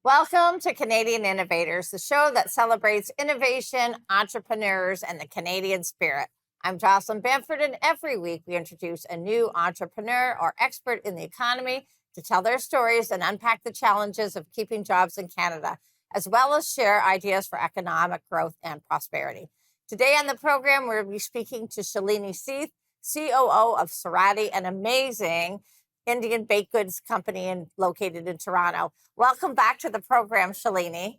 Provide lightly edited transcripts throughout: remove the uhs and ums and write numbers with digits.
Welcome to Canadian Innovators, the show that celebrates innovation, entrepreneurs, and the Canadian spirit. I'm Jocelyn Bamford, and every week we introduce a new entrepreneur or expert in the economy to tell their stories and unpack the challenges of keeping jobs in Canada, as well as share ideas for economic growth and prosperity. Today on the program, we'll be speaking to Shalini Sheth, COO of Surati, an amazing Indian baked goods company located in Toronto. Welcome back to the program, Shalini.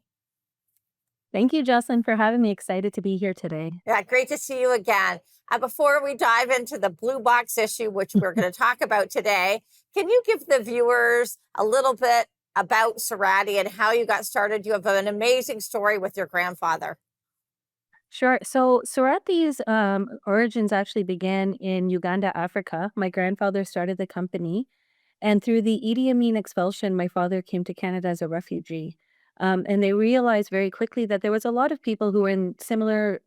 Thank you, Jocelyn, for having me. Excited to be here today. Yeah, great to see you again. Before we dive into the blue box issue, which we're going to talk about today, can you give the viewers a little bit about Surati and how you got started? You have an amazing story with your grandfather. Sure. So Surati's origins actually began in Uganda, Africa. My grandfather started the company, and through the Idi Amin expulsion, my father came to Canada as a refugee. And they realized very quickly that there was a lot of people who were in similar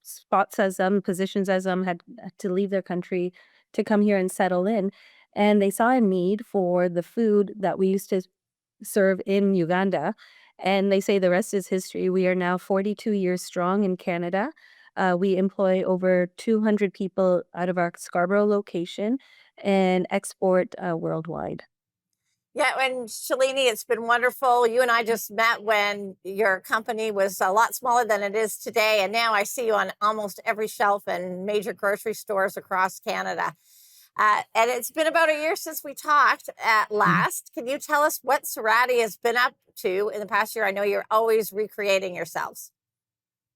spots as them, positions as them, had to leave their country to come here and settle in. And they saw a need for the food that we used to serve in Uganda. And they say the rest is history. We are now 42 years strong in Canada. We employ over 200 people out of our Scarborough location and export worldwide. Yeah, and Shalini, it's been wonderful. You and I just met when your company was a lot smaller than it is today. And now I see you on almost every shelf in major grocery stores across Canada. And it's been about a year since we talked at last. Can you tell us what Surati has been up to in the past year? I know you're always recreating yourselves.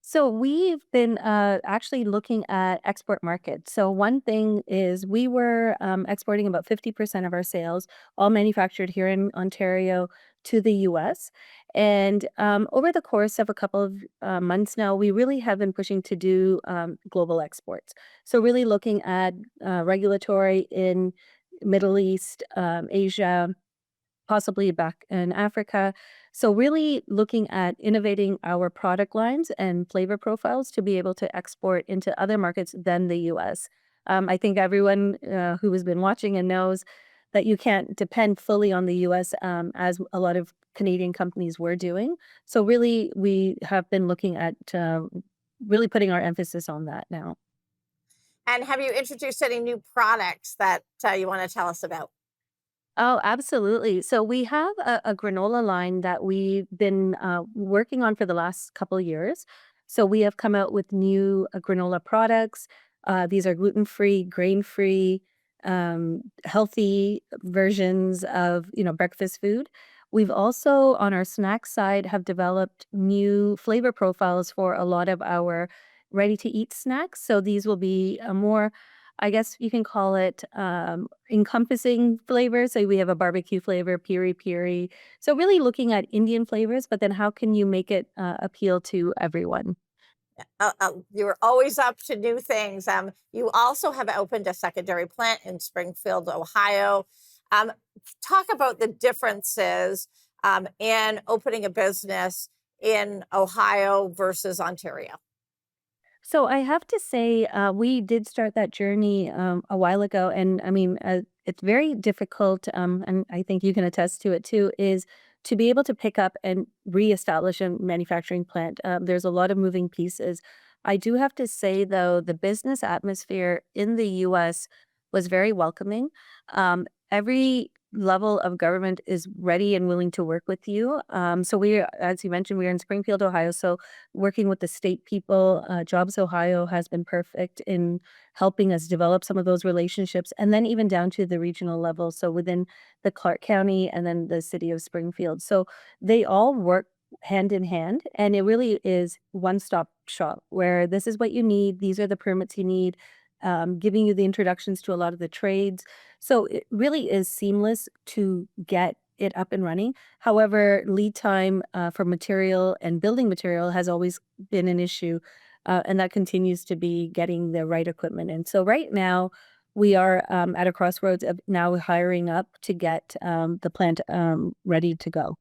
So we've been actually looking at export markets. So one thing is we were exporting about 50% of our sales, all manufactured here in Ontario, to the US. And over the course of a couple of months now, we really have been pushing to do global exports. So really looking at regulatory in Middle East, Asia, possibly back in Africa. So really looking at innovating our product lines and flavor profiles to be able to export into other markets than the US. I think everyone who has been watching and knows that you can't depend fully on the US as a lot of Canadian companies were doing. So really, we have been looking at really putting our emphasis on that now. And have you introduced any new products that you want to tell us about? Oh, absolutely. So we have a granola line that we've been working on for the last couple years. So we have come out with new granola products. These are gluten-free, grain-free, healthy versions of breakfast food. We've also, on our snack side, have developed new flavor profiles for a lot of our ready-to-eat snacks. So these will be a more, I guess you can call it, encompassing flavors. So we have a barbecue flavor, piri piri. So really looking at Indian flavors, but then how can you make it appeal to everyone? You're always up to new things. You also have opened a secondary plant in Springfield, Ohio. Um, Talk about the differences in opening a business in Ohio versus Ontario. So I have to say, we did start that journey a while ago, and I mean, it's very difficult, and I think you can attest to it too. Is to be able to pick up and reestablish a manufacturing plant. There's a lot of moving pieces. I do have to say, though, the business atmosphere in the U.S. was very welcoming. Every level of government is ready and willing to work with you. So we, as you mentioned, we are in Springfield, Ohio. So working with the state people, Jobs Ohio has been perfect in helping us develop some of those relationships, and then even down to the regional level. So within the Clark County and then the city of Springfield. So they all work hand in hand, and it really is one stop shop where this is what you need. These are the permits you need. Giving you the introductions to a lot of the trades. So it really is seamless to get it up and running. However, lead time for material and building material has always been an issue, and that continues to be getting the right equipment. And so right now, we are at a crossroads of now hiring up to get the plant ready to go.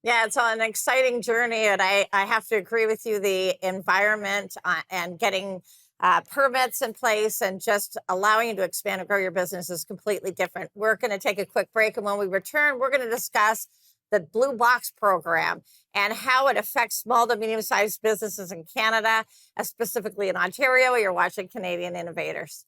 Yeah, it's an exciting journey, and I have to agree with you. The environment and getting permits in place and just allowing you to expand and grow your business is completely different. We're going to take a quick break, and when we return, we're going to discuss the Blue Box program and how it affects small to medium-sized businesses in Canada, specifically in Ontario. You're watching Canadian Innovators.